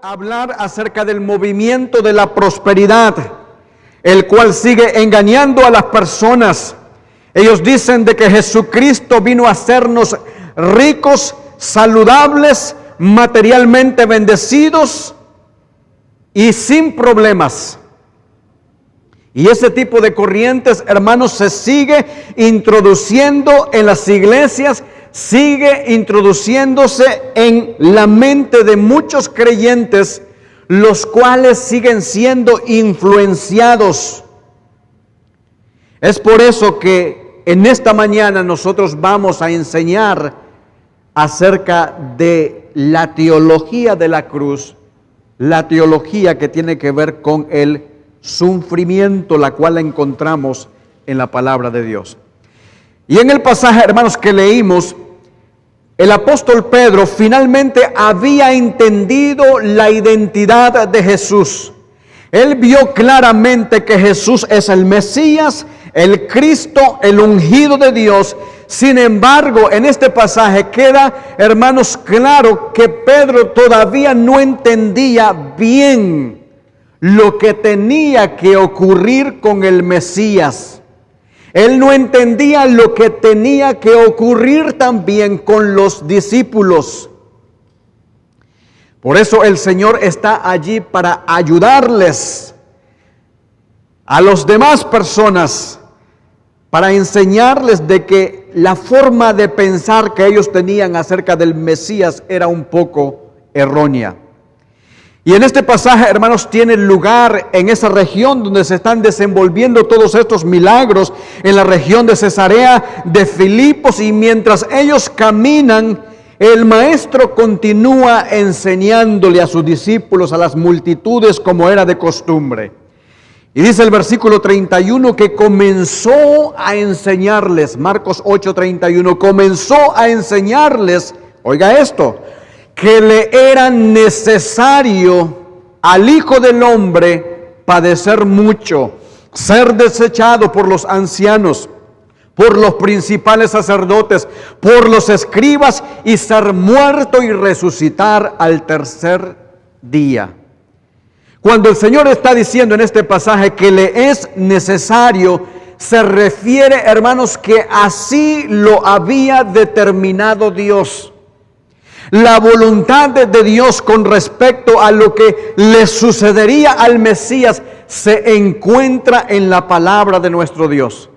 hablar acerca del movimiento de la prosperidad, el cual sigue engañando a las personas. Ellos dicen de que Jesucristo vino a hacernos ricos, saludables, materialmente bendecidos y sin problemas. Y ese tipo de corrientes, hermanos, se sigue introduciendo en las iglesias, sigue introduciéndose en la mente de muchos creyentes, los cuales siguen siendo influenciados. Es por eso que en esta mañana nosotros vamos a enseñar acerca de la teología de la cruz, la teología que tiene que ver con el sufrimiento, la cual encontramos en la palabra de Dios. Y en el pasaje, hermanos, que leímos, el apóstol Pedro finalmente había entendido la identidad de Jesús. Él vio claramente que Jesús es el Mesías, el Cristo, el ungido de Dios. Sin embargo, en este pasaje queda, hermanos, claro que Pedro todavía no entendía bien lo que tenía que ocurrir con el Mesías. Él no entendía lo que tenía que ocurrir también con los discípulos. Por eso el Señor está allí para ayudarles a las demás personas, para enseñarles de que la forma de pensar que ellos tenían acerca del Mesías era un poco errónea. Y en este pasaje, hermanos, tiene lugar en esa región donde se están desenvolviendo todos estos milagros, en la región de Cesarea de Filipos, y mientras ellos caminan, el maestro continúa enseñándole a sus discípulos, a las multitudes, como era de costumbre. Y dice el versículo 31 que comenzó a enseñarles, Marcos 8:31, comenzó a enseñarles, oiga esto, que le era necesario al Hijo del Hombre padecer mucho, ser desechado por los ancianos, por los principales sacerdotes, por los escribas, y ser muerto y resucitar al tercer día. Cuando el Señor está diciendo en este pasaje que le es necesario, se refiere, hermanos, que así lo había determinado Dios. La voluntad de Dios con respecto a lo que le sucedería al Mesías se encuentra en la palabra de nuestro Dios.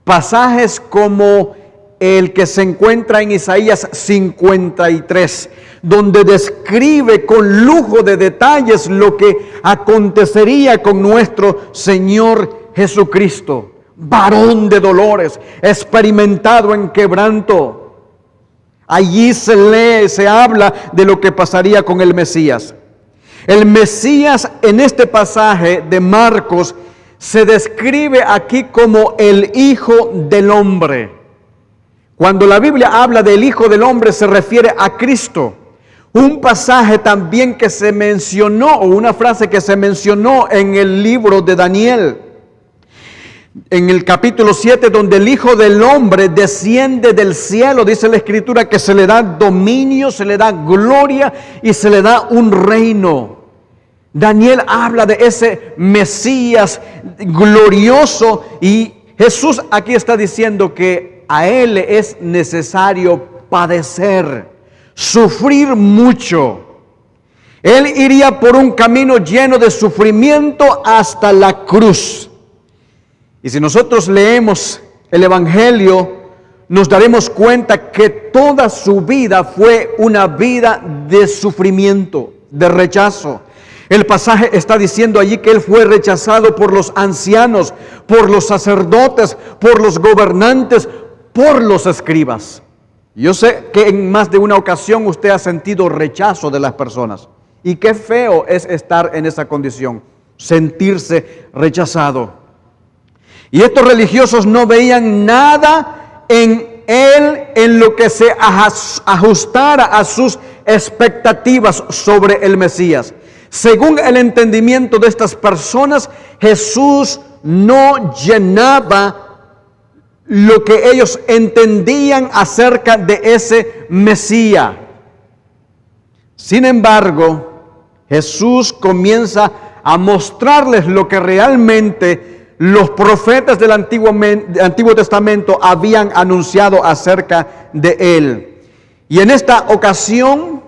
Pasajes como el que se encuentra en Isaías 53, donde describe con lujo de detalles lo que acontecería con nuestro Señor Jesucristo, varón de dolores, experimentado en quebranto. Allí se lee, se habla de lo que pasaría con el Mesías. El Mesías en este pasaje de Marcos se describe aquí como el Hijo del Hombre. Cuando la Biblia habla del Hijo del Hombre se refiere a Cristo. Un pasaje también que se mencionó, o una frase que se mencionó en el libro de Daniel, en el capítulo 7, donde el Hijo del Hombre desciende del cielo, dice la Escritura que se le da dominio, se le da gloria y se le da un reino. Daniel habla de ese Mesías glorioso, y Jesús aquí está diciendo que a Él es necesario padecer, sufrir mucho. Él iría por un camino lleno de sufrimiento hasta la cruz. Y si nosotros leemos el Evangelio, nos daremos cuenta que toda su vida fue una vida de sufrimiento, de rechazo. El pasaje está diciendo allí que Él fue rechazado por los ancianos, por los sacerdotes, por los gobernantes, por los escribas. Yo sé que en más de una ocasión usted ha sentido rechazo de las personas. Y qué feo es estar en esa condición, sentirse rechazado. Y estos religiosos no veían nada en Él en lo que se ajustara a sus expectativas sobre el Mesías. Según el entendimiento de estas personas, Jesús no llenaba lo que ellos entendían acerca de ese Mesías. Sin embargo, Jesús comienza a mostrarles lo que realmente los profetas del Antiguo Testamento habían anunciado acerca de Él. Y en esta ocasión,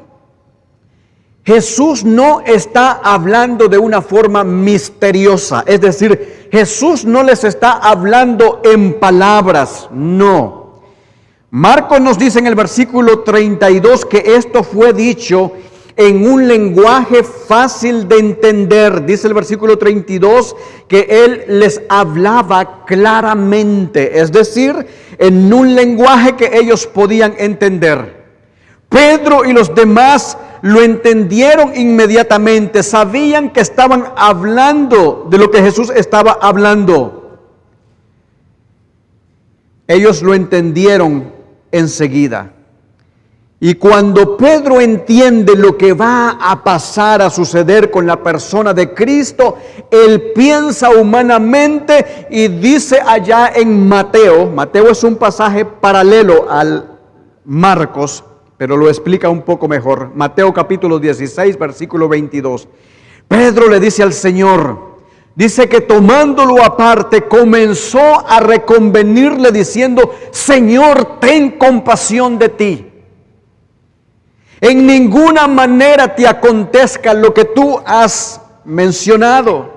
Jesús no está hablando de una forma misteriosa, es decir, Jesús no les está hablando en palabras, no. Marcos nos dice en el versículo 32 que esto fue dicho en un lenguaje fácil de entender. Dice el versículo 32 que Él les hablaba claramente, es decir, en un lenguaje que ellos podían entender. Pedro y los demás lo entendieron inmediatamente, sabían que estaban hablando de lo que Jesús estaba hablando. Ellos lo entendieron enseguida. Y cuando Pedro entiende lo que va a pasar, a suceder con la persona de Cristo, él piensa humanamente y dice allá en Mateo es un pasaje paralelo al Marcos, pero lo explica un poco mejor. Mateo capítulo 16, versículo 22. Pedro le dice al Señor, dice que tomándolo aparte, comenzó a reconvenirle diciendo, Señor, ten compasión de ti. En ninguna manera te acontezca lo que tú has mencionado.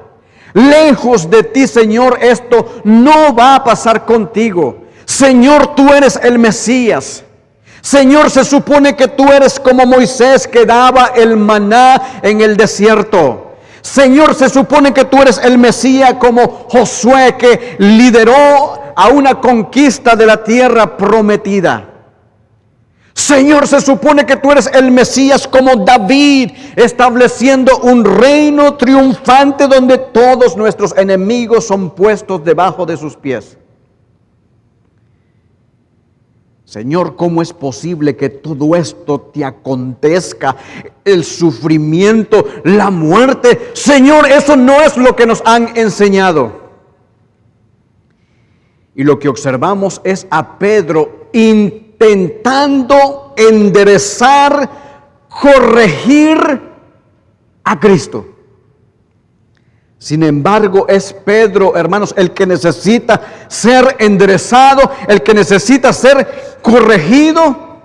Lejos de ti, Señor, esto no va a pasar contigo. Señor, tú eres el Mesías. Señor, se supone que tú eres como Moisés que daba el maná en el desierto. Señor, se supone que tú eres el Mesías como Josué que lideró a una conquista de la tierra prometida. Señor, se supone que tú eres el Mesías como David, estableciendo un reino triunfante donde todos nuestros enemigos son puestos debajo de sus pies. Señor, ¿cómo es posible que todo esto te acontezca? El sufrimiento, la muerte. Señor, eso no es lo que nos han enseñado. Y lo que observamos es a Pedro intentando enderezar, corregir a Cristo. Sin embargo, es Pedro, hermanos, el que necesita ser enderezado, el que necesita ser corregido.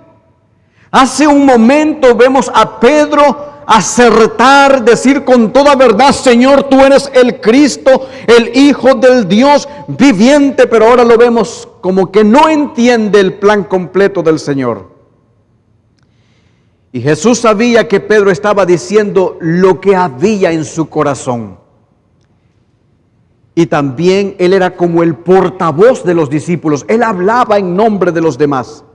Hace un momento vemos a Pedro acertar, decir con toda verdad, Señor, tú eres el Cristo, el Hijo del Dios viviente, pero ahora lo vemos como que no entiende el plan completo del Señor. Y Jesús sabía que Pedro estaba diciendo lo que había en su corazón. Y también él era como el portavoz de los discípulos. Él hablaba en nombre de los demás.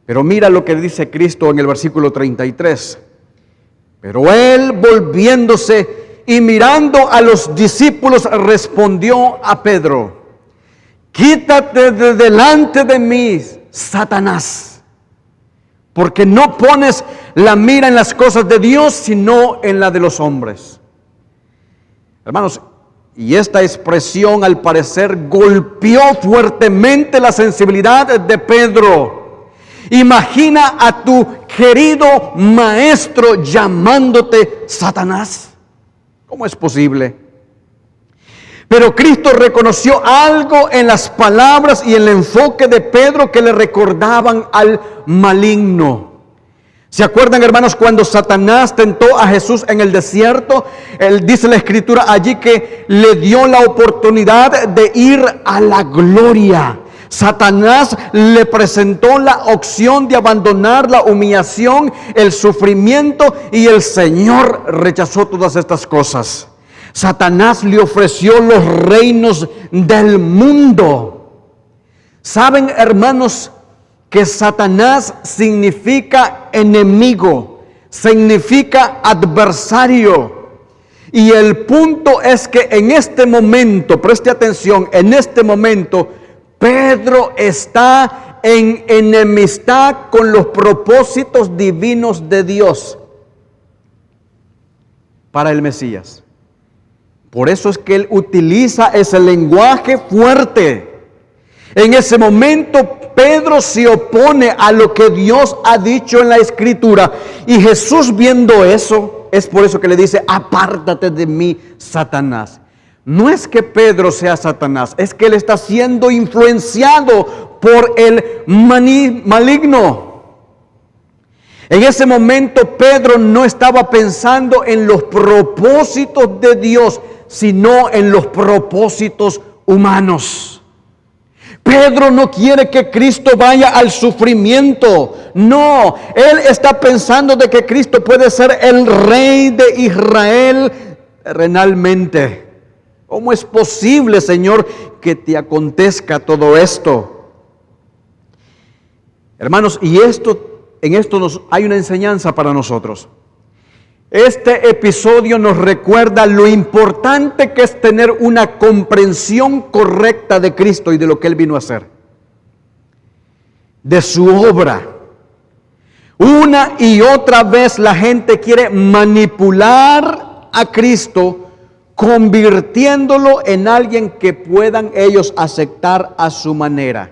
Pero mira lo que dice Cristo en el versículo 33. Pero él, volviéndose y mirando a los discípulos, respondió a Pedro: quítate de delante de mí, Satanás, porque no pones la mira en las cosas de Dios, sino en la de los hombres. Hermanos, y esta expresión al parecer golpeó fuertemente la sensibilidad de Pedro. Imagina a tu querido maestro llamándote Satanás. ¿Cómo es posible? Pero Cristo reconoció algo en las palabras y en el enfoque de Pedro que le recordaban al maligno. ¿Se acuerdan, hermanos, cuando Satanás tentó a Jesús en el desierto? Él dice la Escritura allí que le dio la oportunidad de ir a la gloria. Satanás le presentó la opción de abandonar la humillación, el sufrimiento, y el Señor rechazó todas estas cosas. Satanás le ofreció los reinos del mundo. ¿Saben, hermanos, que Satanás significa enemigo, significa adversario? Y el punto es que en este momento, preste atención, en este momento, Pedro está en enemistad con los propósitos divinos de Dios para el Mesías. Por eso es que él utiliza ese lenguaje fuerte. En ese momento Pedro se opone a lo que Dios ha dicho en la Escritura. Y Jesús, viendo eso, es por eso que le dice, apártate de mí, Satanás. No es que Pedro sea Satanás, es que él está siendo influenciado por el maligno. En ese momento Pedro no estaba pensando en los propósitos de Dios, sino en los propósitos humanos. Pedro no quiere que Cristo vaya al sufrimiento. No, él está pensando de que Cristo puede ser el rey de Israel terrenalmente. ¿Cómo es posible, Señor, que te acontezca todo esto? Hermanos, y en esto hay una enseñanza para nosotros. Este episodio nos recuerda lo importante que es tener una comprensión correcta de Cristo y de lo que Él vino a hacer, de su obra. Una y otra vez la gente quiere manipular a Cristo, convirtiéndolo en alguien que puedan ellos aceptar a su manera.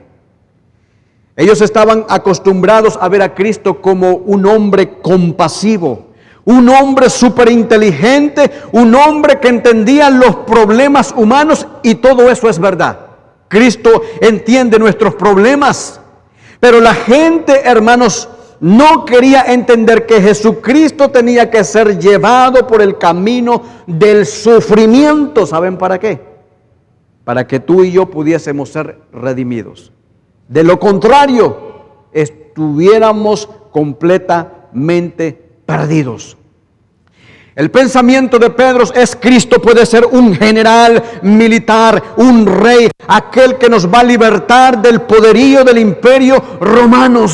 Ellos estaban acostumbrados a ver a Cristo como un hombre compasivo, un hombre súper inteligente, un hombre que entendía los problemas humanos, y todo eso es verdad. Cristo entiende nuestros problemas, pero la gente, hermanos, no quería entender que Jesucristo tenía que ser llevado por el camino del sufrimiento. ¿Saben para qué? Para que tú y yo pudiésemos ser redimidos. De lo contrario, estuviéramos completamente perdidos. El pensamiento de Pedro es: Cristo puede ser un general militar, un rey, aquel que nos va a libertar del poderío del imperio romano.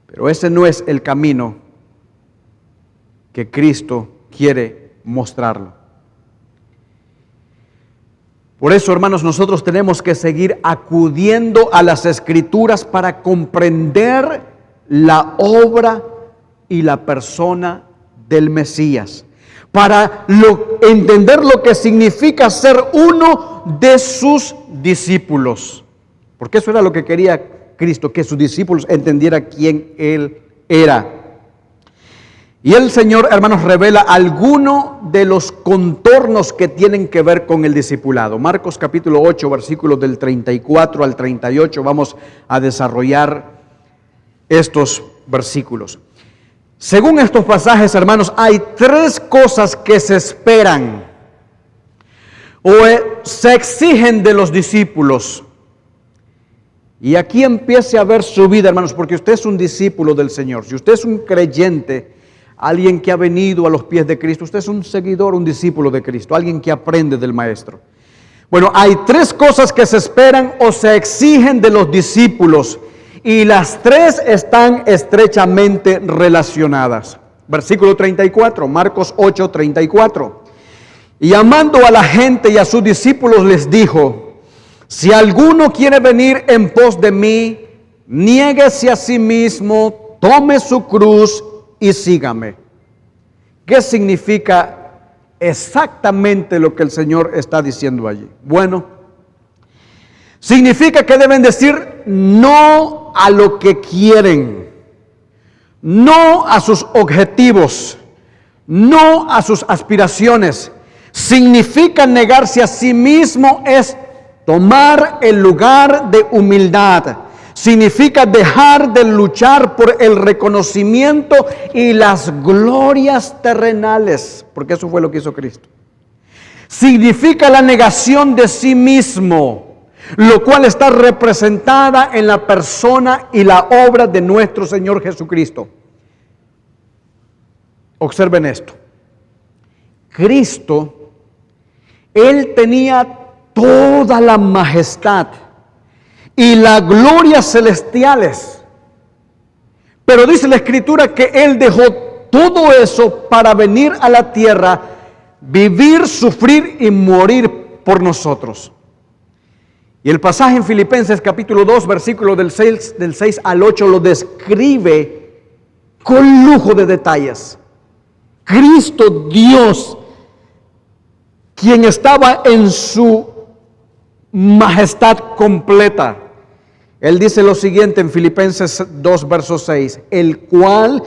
Pero ese no es el camino que Cristo quiere mostrarlo. Por eso, hermanos, nosotros tenemos que seguir acudiendo a las Escrituras para comprender la obra y la persona del Mesías, para entender lo que significa ser uno de sus discípulos. Porque eso era lo que quería Cristo, que sus discípulos entendieran quién Él era. Y el Señor, hermanos, revela algunos de los contornos que tienen que ver con el discipulado. Marcos capítulo 8, versículos del 34 al 38, vamos a desarrollar estos versículos. Según estos pasajes, hermanos, hay tres cosas que se esperan o se exigen de los discípulos. Y aquí empiece a ver su vida, hermanos, porque usted es un discípulo del Señor. Si usted es un creyente, alguien que ha venido a los pies de Cristo, usted es un seguidor, un discípulo de Cristo, alguien que aprende del Maestro. Bueno, hay tres cosas que se esperan o se exigen de los discípulos, y las tres están estrechamente relacionadas. Versículo 34, Marcos 8, 34. Y llamando a la gente y a sus discípulos les dijo: si alguno quiere venir en pos de mí, niéguese a sí mismo, tome su cruz y sígame. ¿Qué significa exactamente lo que el Señor está diciendo allí? Bueno, significa que deben decir no a lo que quieren, no a sus objetivos, no a sus aspiraciones. Significa negarse a sí mismo, es tomar el lugar de humildad. Significa dejar de luchar por el reconocimiento y las glorias terrenales, porque eso fue lo que hizo Cristo. Significa la negación de sí mismo, lo cual está representada en la persona y la obra de nuestro Señor Jesucristo. Observen esto. Cristo, Él tenía toda la majestad y las glorias celestiales, pero dice la Escritura que Él dejó todo eso para venir a la tierra, vivir, sufrir y morir por nosotros. Y el pasaje en Filipenses capítulo 2, versículo del 6 al 8 lo describe con lujo de detalles. Cristo Dios, quien estaba en su majestad completa, Él dice lo siguiente en Filipenses 2, verso 6, el cual,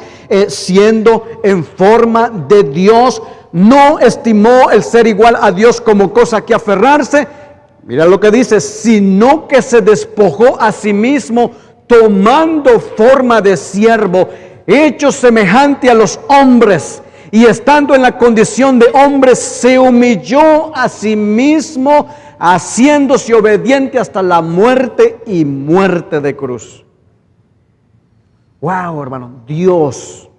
siendo en forma de Dios, no estimó el ser igual a Dios como cosa que aferrarse. Mira lo que dice, sino que se despojó a sí mismo, tomando forma de siervo, hecho semejante a los hombres, y estando en la condición de hombre, se humilló a sí mismo, haciéndose obediente hasta la muerte y muerte de cruz. Wow, hermano, Dios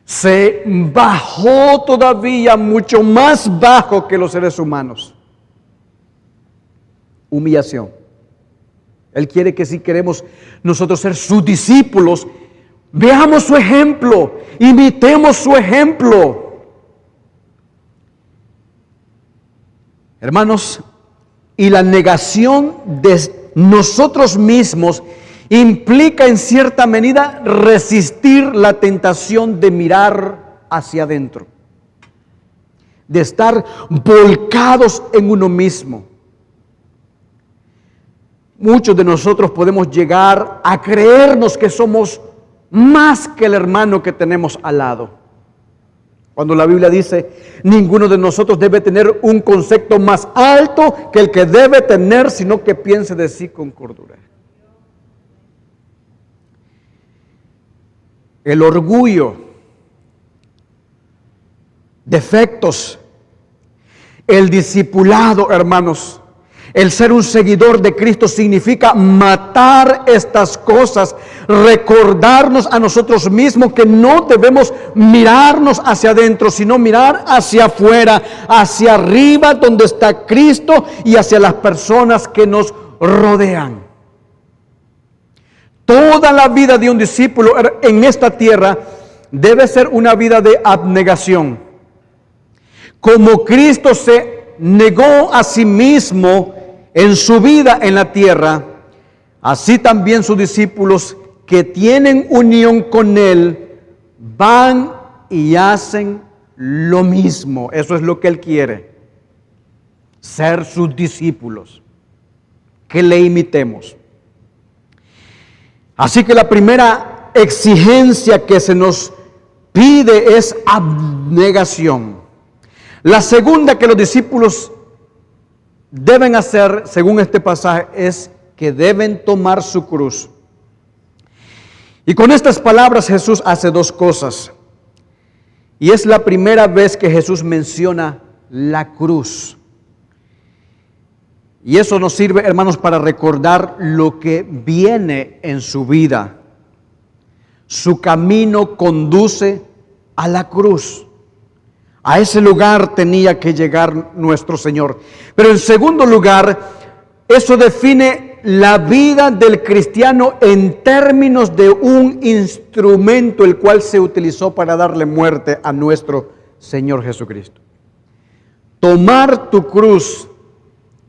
se bajó todavía mucho más bajo que los seres humanos. Humillación. Él quiere que si queremos nosotros ser sus discípulos, veamos su ejemplo, imitemos su ejemplo. Hermanos, y la negación de nosotros mismos implica en cierta medida resistir la tentación de mirar hacia adentro, de estar volcados en uno mismo. Muchos de nosotros podemos llegar a creernos que somos más que el hermano que tenemos al lado. Cuando la Biblia dice, ninguno de nosotros debe tener un concepto más alto que el que debe tener, sino que piense de sí con cordura. El orgullo, defectos, el discipulado, hermanos. El ser un seguidor de Cristo significa matar estas cosas, recordarnos a nosotros mismos que no debemos mirarnos hacia adentro, sino mirar hacia afuera, hacia arriba donde está Cristo y hacia las personas que nos rodean. Toda la vida de un discípulo en esta tierra debe ser una vida de abnegación. Como Cristo se negó a sí mismo en su vida en la tierra, así también sus discípulos que tienen unión con Él van y hacen lo mismo. Eso es lo que Él quiere, ser sus discípulos, que le imitemos. Así que la primera exigencia que se nos pide es abnegación. La segunda que los discípulos deben hacer, según este pasaje, es que deben tomar su cruz. Y con estas palabras Jesús hace dos cosas. Y es la primera vez que Jesús menciona la cruz. Y eso nos sirve, hermanos, para recordar lo que viene en su vida. Su camino conduce a la cruz. A ese lugar tenía que llegar nuestro Señor. Pero en segundo lugar, eso define la vida del cristiano en términos de un instrumento el cual se utilizó para darle muerte a nuestro Señor Jesucristo. Tomar tu cruz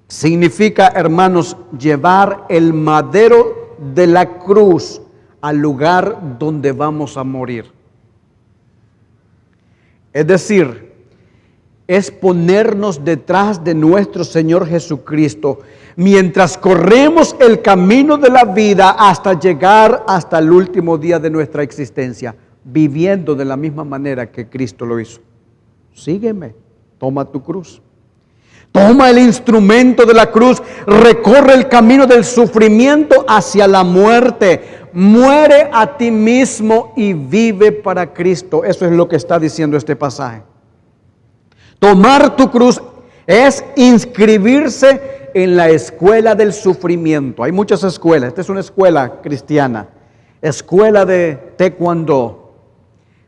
significa, hermanos, llevar el madero de la cruz al lugar donde vamos a morir. Es decir, es ponernos detrás de nuestro Señor Jesucristo mientras corremos el camino de la vida hasta llegar hasta el último día de nuestra existencia, viviendo de la misma manera que Cristo lo hizo. Sígueme, toma tu cruz. Toma el instrumento de la cruz, recorre el camino del sufrimiento hacia la muerte. Muere a ti mismo y vive para Cristo. Eso es lo que está diciendo este pasaje. Tomar tu cruz es inscribirse en la escuela del sufrimiento. Hay muchas escuelas. Esta es una escuela cristiana. Escuela de Taekwondo.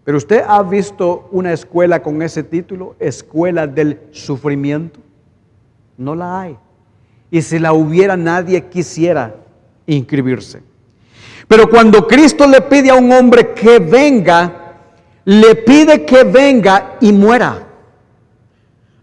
Pero usted ha visto una escuela con ese título, Escuela del Sufrimiento. No la hay. Y si la hubiera, nadie quisiera inscribirse. Pero cuando Cristo le pide a un hombre que venga, le pide que venga y muera.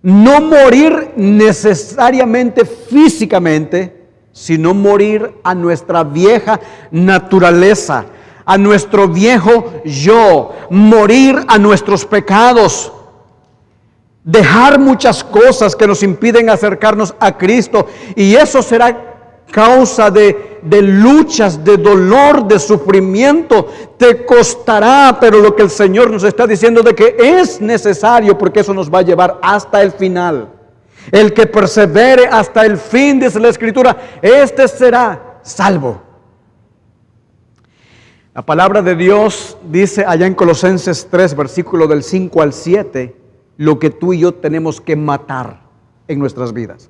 No morir necesariamente físicamente, sino morir a nuestra vieja naturaleza, a nuestro viejo yo, morir a nuestros pecados. Dejar muchas cosas que nos impiden acercarnos a Cristo, y eso será causa de luchas, de dolor, de sufrimiento. Te costará, pero lo que el Señor nos está diciendo de que es necesario, porque eso nos va a llevar hasta el final. El que persevere hasta el fin, dice la Escritura, este será salvo. La palabra de Dios dice allá en Colosenses 3, versículo del 5 al 7, lo que tú y yo tenemos que matar en nuestras vidas.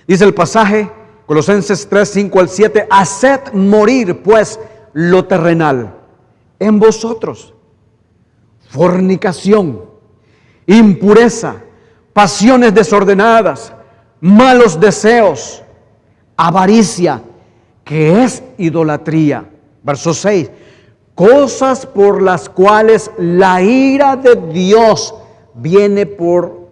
Dice el pasaje, Colosenses 3, 5 al 7, haced morir pues lo terrenal en vosotros: fornicación, impureza, pasiones desordenadas, malos deseos, avaricia, que es idolatría. Verso 6, cosas por las cuales la ira de Dios viene por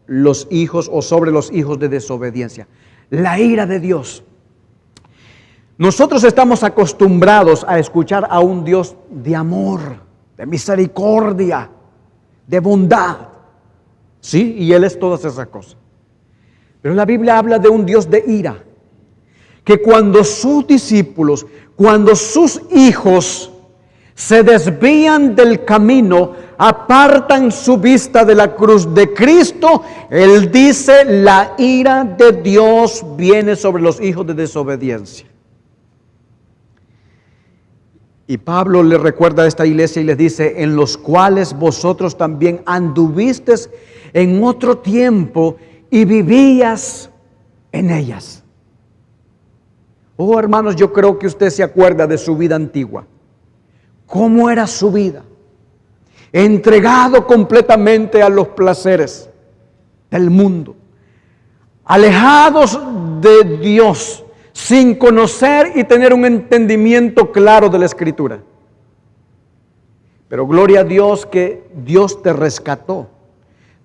los hijos o sobre los hijos de desobediencia. La ira de Dios. Nosotros estamos acostumbrados a escuchar a un Dios de amor, de misericordia, de bondad. Sí, y Él es todas esas cosas. Pero la Biblia habla de un Dios de ira, que cuando sus discípulos, cuando sus hijos se desvían del camino, apartan su vista de la cruz de Cristo, Él dice, la ira de Dios viene sobre los hijos de desobediencia. Y Pablo le recuerda a esta iglesia y les dice, en los cuales vosotros también anduvisteis en otro tiempo y vivías en ellas. Oh, hermanos, yo creo que usted se acuerda de su vida antigua. ¿Cómo era su vida? Entregado completamente a los placeres del mundo, alejados de Dios, sin conocer y tener un entendimiento claro de la Escritura. Pero gloria a Dios que Dios te rescató.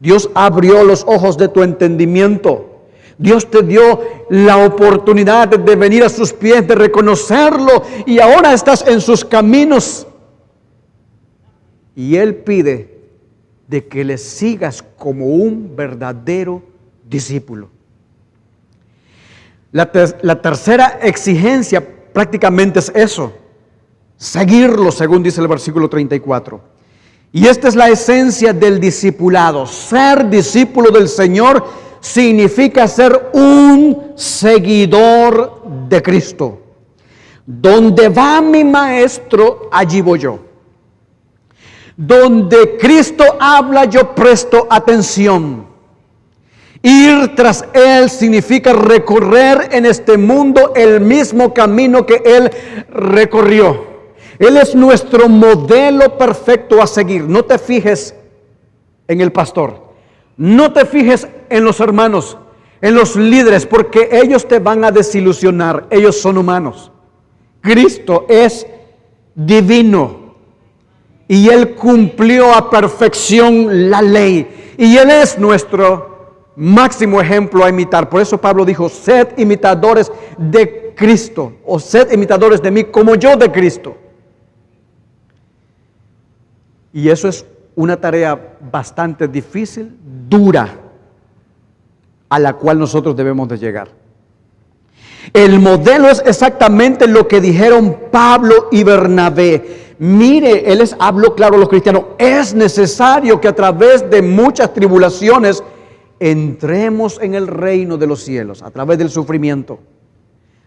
Dios abrió los ojos de tu entendimiento. Dios te dio la oportunidad de venir a sus pies, de reconocerlo, y ahora estás en sus caminos. Y Él pide de que le sigas como un verdadero discípulo. La tercera exigencia prácticamente es eso: seguirlo, según dice el versículo 34. Y esta es la esencia del discipulado. Ser discípulo del Señor significa ser un seguidor de Cristo. Donde va mi maestro, allí voy yo. Donde Cristo habla, yo presto atención. Ir tras Él significa recorrer en este mundo el mismo camino que Él recorrió. Él es nuestro modelo perfecto a seguir. No te fijes en el pastor. No te fijes en los hermanos, en los líderes, porque ellos te van a desilusionar. Ellos son humanos. Cristo es divino y Él cumplió a perfección la ley. Y Él es nuestro máximo ejemplo a imitar. Por eso Pablo dijo, sed imitadores de Cristo, o sed imitadores de mí como yo de Cristo. Y eso es una tarea bastante difícil, dura, a la cual nosotros debemos de llegar. El modelo es exactamente lo que dijeron Pablo y Bernabé. Mire, él les habló claro a los cristianos, es necesario que a través de muchas tribulaciones entremos en el reino de los cielos, a través del sufrimiento.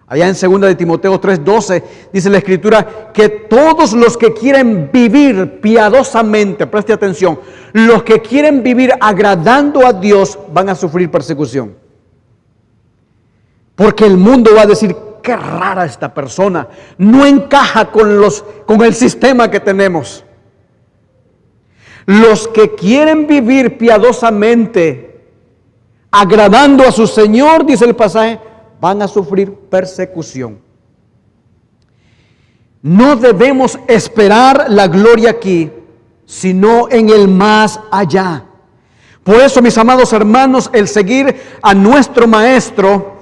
Allá en 2 de Timoteo 3:12 dice la Escritura que todos los que quieren vivir piadosamente, preste atención, los que quieren vivir agradando a Dios van a sufrir persecución. Porque el mundo va a decir, qué rara esta persona, no encaja con el sistema que tenemos. Los que quieren vivir piadosamente, agradando a su Señor, dice el pasaje, van a sufrir persecución. No debemos esperar la gloria aquí, sino en el más allá. Por eso, mis amados hermanos, el seguir a nuestro Maestro,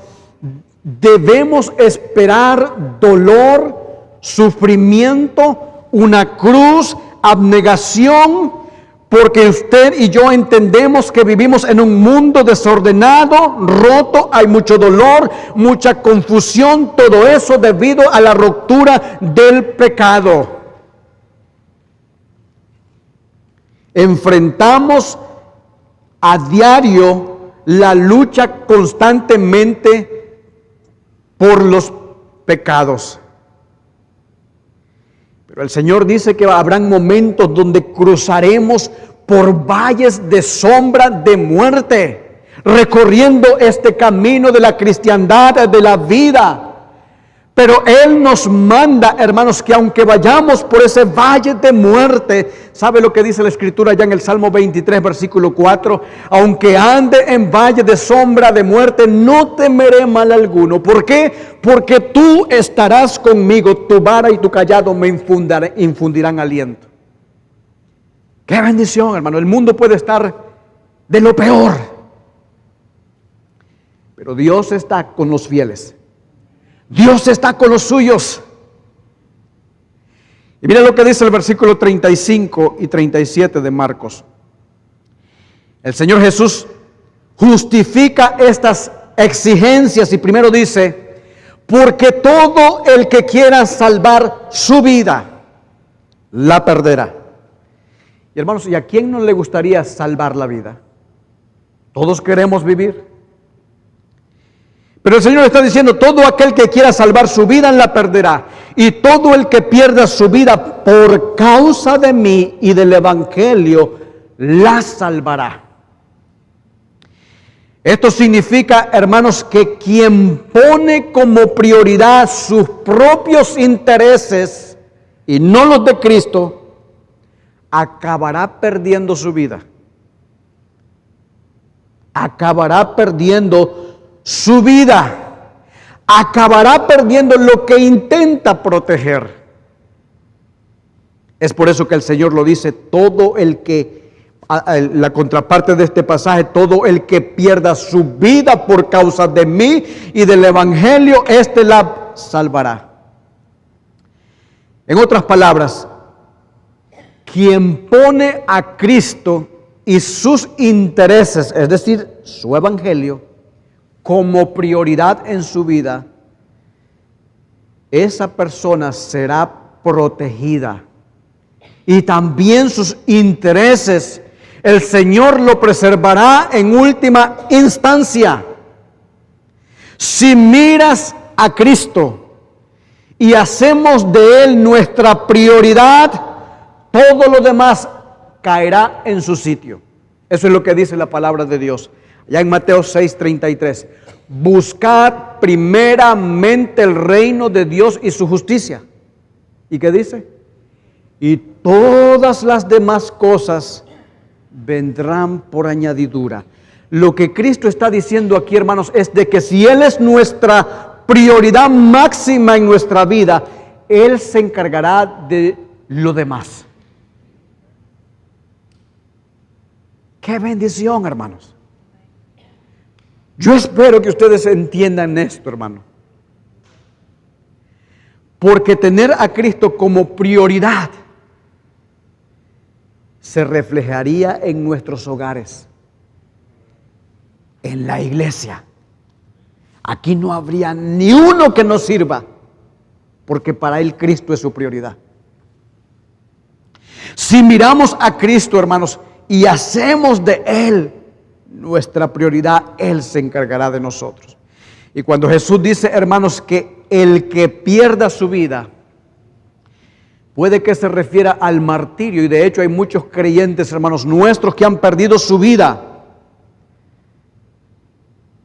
debemos esperar dolor, sufrimiento, una cruz, abnegación, porque usted y yo entendemos que vivimos en un mundo desordenado, roto, hay mucho dolor, mucha confusión, todo eso debido a la ruptura del pecado. Enfrentamos a diario la lucha constantemente por los pecados. Pero el Señor dice que habrán momentos donde cruzaremos por valles de sombra de muerte, recorriendo este camino de la cristiandad, de la vida. Pero Él nos manda, hermanos, que aunque vayamos por ese valle de muerte, ¿sabe lo que dice la Escritura ya en el Salmo 23, versículo 4? Aunque ande en valle de sombra de muerte, no temeré mal alguno. ¿Por qué? Porque tú estarás conmigo, tu vara y tu callado me infundirán aliento. ¡Qué bendición, hermano! El mundo puede estar de lo peor, pero Dios está con los fieles. Dios está con los suyos. Y mira lo que dice el versículo 35 y 37 de Marcos. El Señor Jesús justifica estas exigencias y primero dice: porque todo el que quiera salvar su vida, la perderá. Y hermanos, ¿y a quién no le gustaría salvar la vida? Todos queremos vivir. Pero el Señor está diciendo: todo aquel que quiera salvar su vida la perderá. Y todo el que pierda su vida por causa de mí y del Evangelio la salvará. Esto significa, hermanos, que quien pone como prioridad sus propios intereses y no los de Cristo, acabará perdiendo su vida. Acabará perdiendo su vida, acabará perdiendo lo que intenta proteger. Es por eso que el Señor lo dice: todo el que, la contraparte de este pasaje, todo el que pierda su vida por causa de mí y del Evangelio, éste la salvará. En otras palabras, quien pone a Cristo y sus intereses, es decir, su Evangelio, como prioridad en su vida, esa persona será protegida. Y también sus intereses, el Señor lo preservará en última instancia. Si miras a Cristo y hacemos de Él nuestra prioridad, todo lo demás caerá en su sitio. Eso es lo que dice la palabra de Dios. Ya en Mateo 6:33, buscad primeramente el reino de Dios y su justicia. ¿Y qué dice? Y todas las demás cosas vendrán por añadidura. Lo que Cristo está diciendo aquí, hermanos, es de que si Él es nuestra prioridad máxima en nuestra vida, Él se encargará de lo demás. ¡Qué bendición, hermanos! Yo espero que ustedes entiendan esto, hermano. Porque tener a Cristo como prioridad se reflejaría en nuestros hogares, en la iglesia. Aquí no habría ni uno que nos sirva, porque para Él Cristo es su prioridad. Si miramos a Cristo, hermanos, y hacemos de Él nuestra prioridad, Él se encargará de nosotros. Y cuando Jesús dice, hermanos, que el que pierda su vida, puede que se refiera al martirio, y de hecho hay muchos creyentes, hermanos nuestros, que han perdido su vida.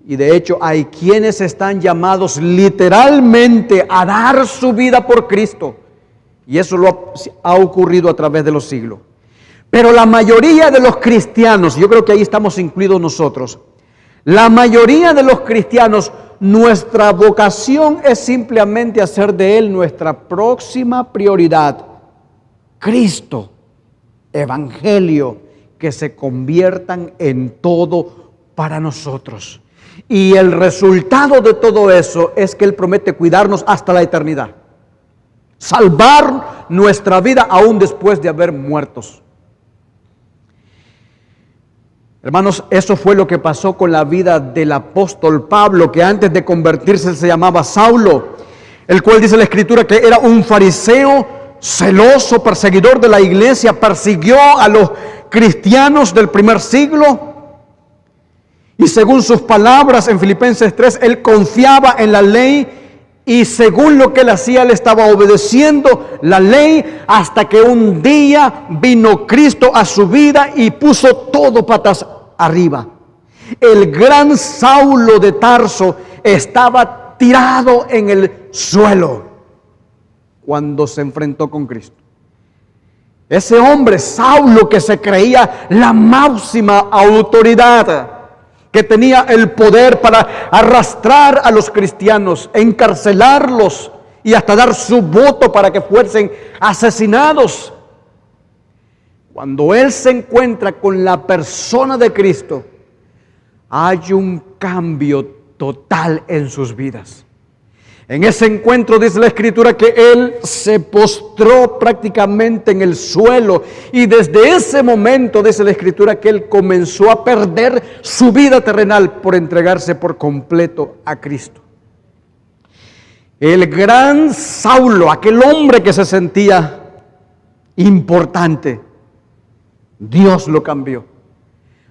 Y de hecho hay quienes están llamados literalmente a dar su vida por Cristo. Y eso ha ocurrido a través de los siglos. Pero la mayoría de los cristianos, yo creo que ahí estamos incluidos nosotros, la mayoría de los cristianos, nuestra vocación es simplemente hacer de Él nuestra próxima prioridad. Cristo, Evangelio, que se conviertan en todo para nosotros. Y el resultado de todo eso es que Él promete cuidarnos hasta la eternidad. Salvar nuestra vida aún después de haber muertos. Hermanos, eso fue lo que pasó con la vida del apóstol Pablo, que antes de convertirse se llamaba Saulo, el cual dice la Escritura que era un fariseo celoso, perseguidor de la iglesia, persiguió a los cristianos del primer siglo. Y según sus palabras en Filipenses 3, él confiaba en la ley y según lo que él hacía, él estaba obedeciendo la ley hasta que un día vino Cristo a su vida y puso todo patas arriba. El gran Saulo de Tarso estaba tirado en el suelo cuando se enfrentó con Cristo. Ese hombre, Saulo, que se creía la máxima autoridad, que tenía el poder para arrastrar a los cristianos, encarcelarlos y hasta dar su voto para que fuesen asesinados. Cuando él se encuentra con la persona de Cristo, hay un cambio total en sus vidas. En ese encuentro dice la Escritura que él se postró prácticamente en el suelo y desde ese momento dice la Escritura que él comenzó a perder su vida terrenal por entregarse por completo a Cristo. El gran Saulo, aquel hombre que se sentía importante, Dios lo cambió.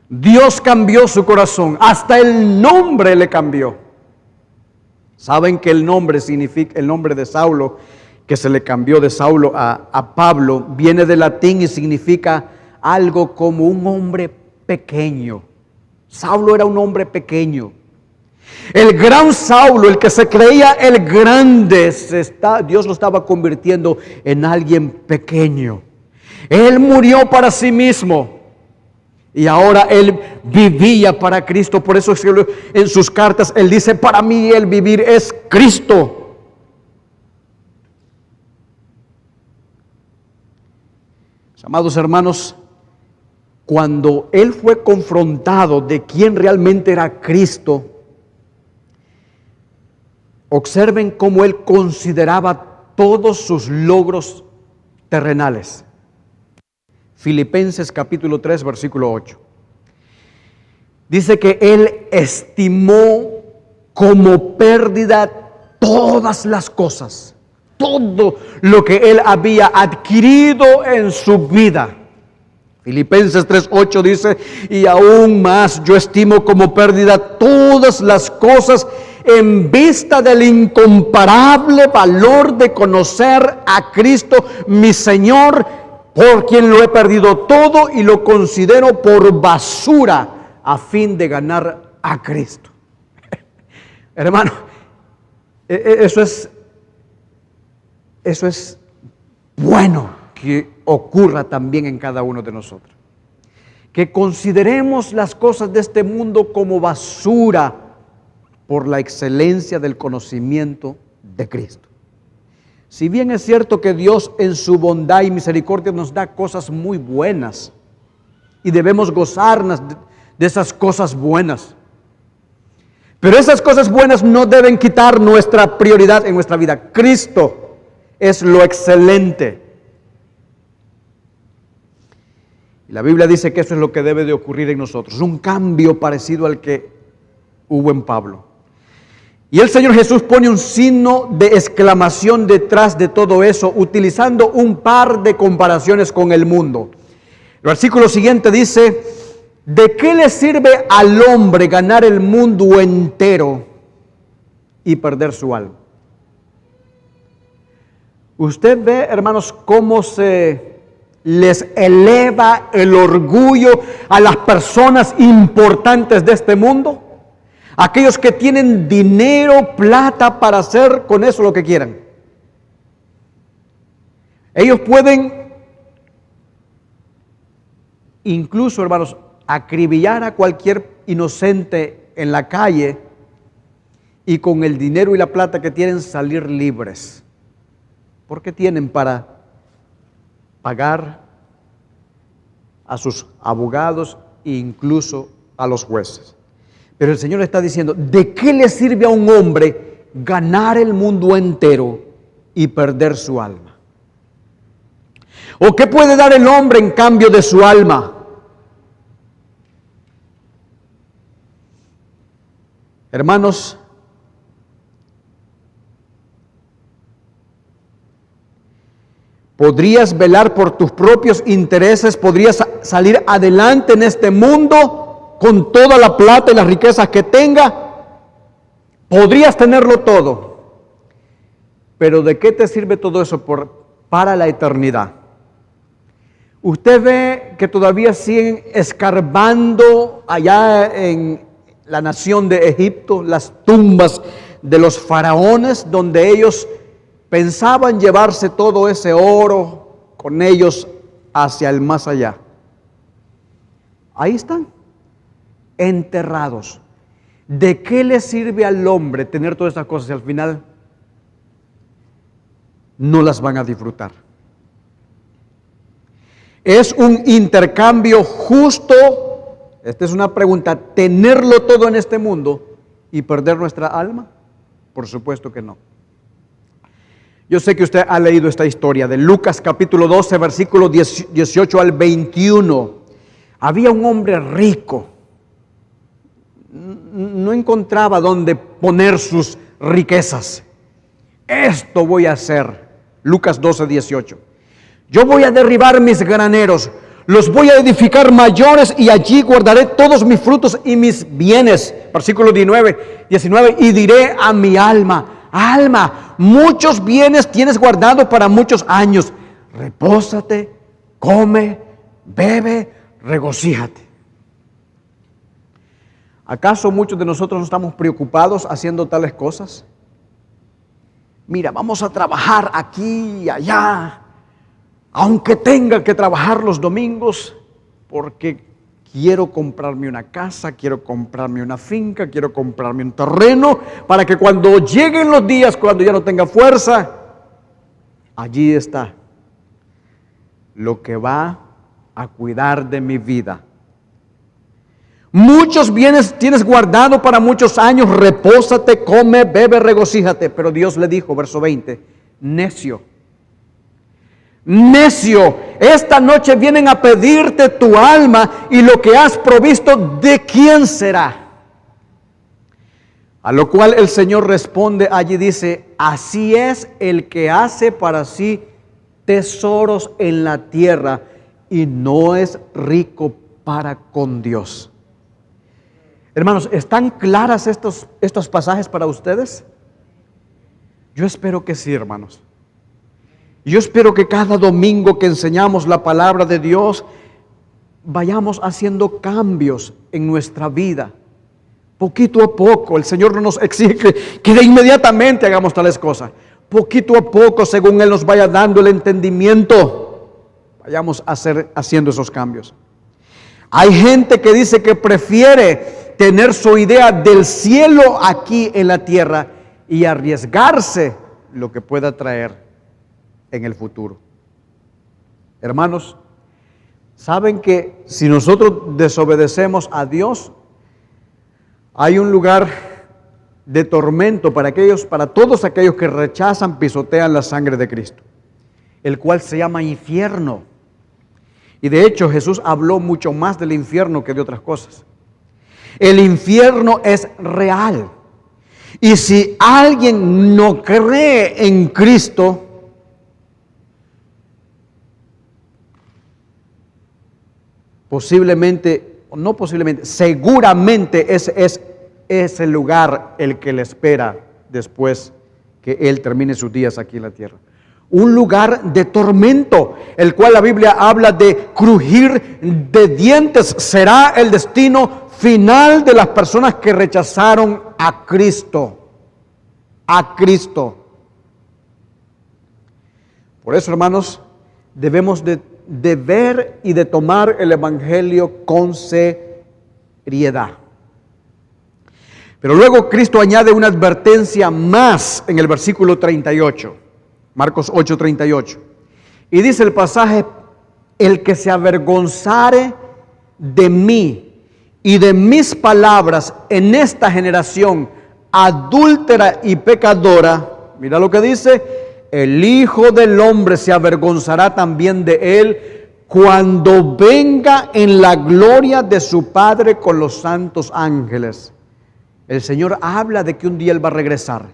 Dios cambió su corazón, hasta el nombre le cambió. Saben que el nombre significa, el nombre de Saulo, que se le cambió de Saulo a Pablo, viene del latín y significa algo como un hombre pequeño. Saulo era un hombre pequeño. El gran Saulo, el que se creía el grande, Dios lo estaba convirtiendo en alguien pequeño. Él murió para sí mismo. Y ahora él vivía para Cristo. Por eso en sus cartas él dice: para mí el vivir es Cristo. Amados hermanos, cuando él fue confrontado de quién realmente era Cristo, observen cómo él consideraba todos sus logros terrenales. Filipenses capítulo 3, versículo 8. Dice que él estimó como pérdida todas las cosas, todo lo que él había adquirido en su vida. Filipenses 3, 8 dice: y aún más yo estimo como pérdida todas las cosas en vista del incomparable valor de conocer a Cristo mi Señor, por quien lo he perdido todo y lo considero por basura a fin de ganar a Cristo. Hermano, eso es bueno que ocurra también en cada uno de nosotros. Que consideremos las cosas de este mundo como basura por la excelencia del conocimiento de Cristo. Si bien es cierto que Dios en su bondad y misericordia nos da cosas muy buenas y debemos gozarnos de esas cosas buenas, pero esas cosas buenas no deben quitar nuestra prioridad en nuestra vida. Cristo es lo excelente. Y la Biblia dice que eso es lo que debe de ocurrir en nosotros, un cambio parecido al que hubo en Pablo. Y el Señor Jesús pone un signo de exclamación detrás de todo eso, utilizando un par de comparaciones con el mundo. El versículo siguiente dice: ¿de qué le sirve al hombre ganar el mundo entero y perder su alma? Usted ve, hermanos, cómo se les eleva el orgullo a las personas importantes de este mundo. Aquellos que tienen dinero, plata para hacer con eso lo que quieran. Ellos pueden incluso, hermanos, acribillar a cualquier inocente en la calle y con el dinero y la plata que tienen salir libres. Porque tienen para pagar a sus abogados e incluso a los jueces. Pero el Señor está diciendo: ¿de qué le sirve a un hombre ganar el mundo entero y perder su alma? ¿O qué puede dar el hombre en cambio de su alma? Hermanos, podrías velar por tus propios intereses, podrías salir adelante en este mundo con toda la plata y las riquezas que tenga, podrías tenerlo todo, pero ¿de qué te sirve todo eso para la eternidad? Usted ve que todavía siguen escarbando allá en la nación de Egipto, las tumbas de los faraones, donde ellos pensaban llevarse todo ese oro con ellos hacia el más allá. Ahí están, enterrados. ¿De qué le sirve al hombre tener todas estas cosas y al final no las van a disfrutar? ¿Es un intercambio justo? Esta es una pregunta, ¿tenerlo todo en este mundo y perder nuestra alma? Por supuesto que no. Yo sé que usted ha leído esta historia de Lucas capítulo 12, versículo 18 al 21. Había un hombre rico. No encontraba dónde poner sus riquezas. Esto voy a hacer. Lucas 12, 18. Yo voy a derribar mis graneros, los voy a edificar mayores y allí guardaré todos mis frutos y mis bienes. Versículo 19, y diré a mi alma, alma, muchos bienes tienes guardados para muchos años. Repósate, come, bebe, regocíjate. ¿Acaso muchos de nosotros no estamos preocupados haciendo tales cosas? Mira, vamos a trabajar aquí y allá, aunque tenga que trabajar los domingos, porque quiero comprarme una casa, quiero comprarme una finca, quiero comprarme un terreno, para que cuando lleguen los días, cuando ya no tenga fuerza, allí está lo que va a cuidar de mi vida. Muchos bienes tienes guardado para muchos años, repósate, come, bebe, regocíjate. Pero Dios le dijo, verso 20, necio, esta noche vienen a pedirte tu alma y lo que has provisto, ¿de quién será? A lo cual el Señor responde allí, dice, así es el que hace para sí tesoros en la tierra y no es rico para con Dios. Hermanos, ¿están claras estos pasajes para ustedes? Yo espero que sí, hermanos. Yo espero que cada domingo que enseñamos la palabra de Dios, vayamos haciendo cambios en nuestra vida. Poquito a poco, el Señor no nos exige que de inmediatamente hagamos tales cosas. Poquito a poco, según Él nos vaya dando el entendimiento, vayamos haciendo esos cambios. Hay gente que dice que prefiere tener su idea del cielo aquí en la tierra y arriesgarse lo que pueda traer en el futuro. Hermanos, ¿saben que si nosotros desobedecemos a Dios, hay un lugar de tormento para todos aquellos que rechazan, pisotean la sangre de Cristo, el cual se llama infierno? Y de hecho Jesús habló mucho más del infierno que de otras cosas. El infierno es real. Y si alguien no cree en Cristo, seguramente ese es el lugar el que le espera después que Él termine sus días aquí en la tierra. Un lugar de tormento, el cual la Biblia habla de crujir de dientes. Será el destino final de las personas que rechazaron a Cristo. A Cristo. Por eso, hermanos, debemos de ver y de tomar el Evangelio con seriedad. Pero luego Cristo añade una advertencia más en el versículo 38. Marcos 8:38. Y dice el pasaje, el que se avergonzare de mí y de mis palabras en esta generación adúltera y pecadora, mira lo que dice, el Hijo del Hombre se avergonzará también de él cuando venga en la gloria de su Padre con los santos ángeles. el Señor habla de que un día Él va a regresar.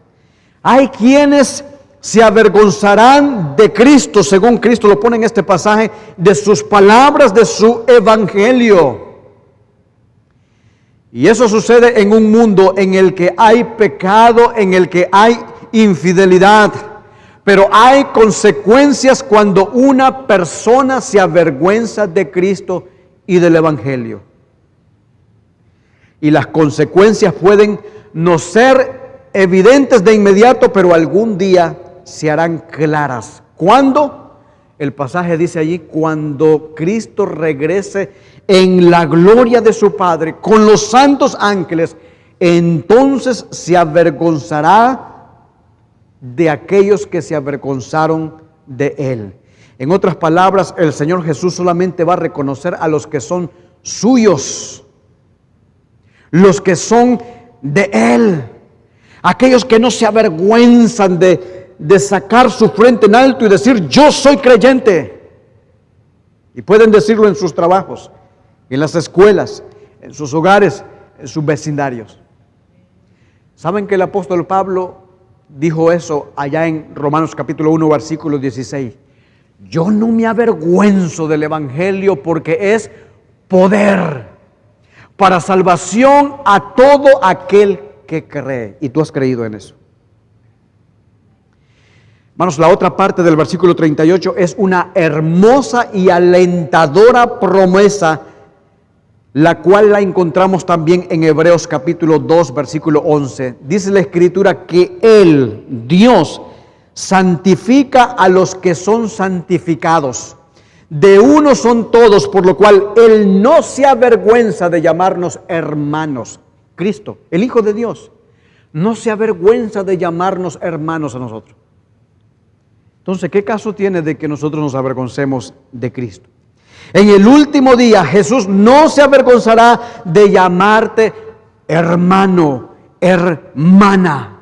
Hay quienes se avergonzarán de Cristo, según Cristo lo pone en este pasaje, de sus palabras, de su evangelio. Y eso sucede en un mundo en el que hay pecado, en el que hay infidelidad. Pero hay consecuencias cuando una persona se avergüenza de Cristo y del evangelio. Y las consecuencias pueden no ser evidentes de inmediato, pero algún día se harán claras. ¿Cuándo? El pasaje dice allí, cuando Cristo regrese en la gloria de su Padre con los santos ángeles, entonces se avergonzará de aquellos que se avergonzaron de Él. En otras palabras, el Señor Jesús solamente va a reconocer a los que son suyos, los que son de Él, aquellos que no se avergüenzan de sacar su frente en alto y decir, yo soy creyente. Y pueden decirlo en sus trabajos, en las escuelas, en sus hogares, en sus vecindarios. ¿Saben que el apóstol Pablo dijo eso allá en Romanos capítulo 1, versículo 16? Yo no me avergüenzo del evangelio porque es poder para salvación a todo aquel que cree. Y tú has creído en eso. Hermanos, la otra parte del versículo 38 es una hermosa y alentadora promesa, la cual la encontramos también en Hebreos capítulo 2, versículo 11. Dice la Escritura que Él, Dios, santifica a los que son santificados. De uno son todos, por lo cual Él no se avergüenza de llamarnos hermanos. Cristo, el Hijo de Dios, no se avergüenza de llamarnos hermanos a nosotros. Entonces, ¿qué caso tiene de que nosotros nos avergoncemos de Cristo? En el último día, Jesús no se avergonzará de llamarte hermano, hermana.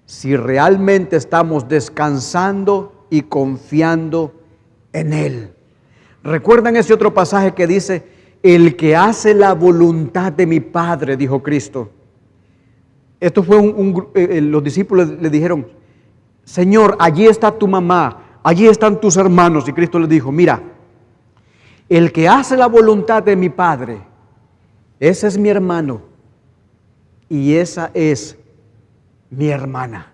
Si realmente estamos descansando y confiando en Él. ¿Recuerdan ese otro pasaje que dice, el que hace la voluntad de mi Padre, dijo Cristo? Esto fue los discípulos le dijeron, Señor, allí está tu mamá, allí están tus hermanos. Y Cristo les dijo, mira, el que hace la voluntad de mi Padre, ese es mi hermano y esa es mi hermana.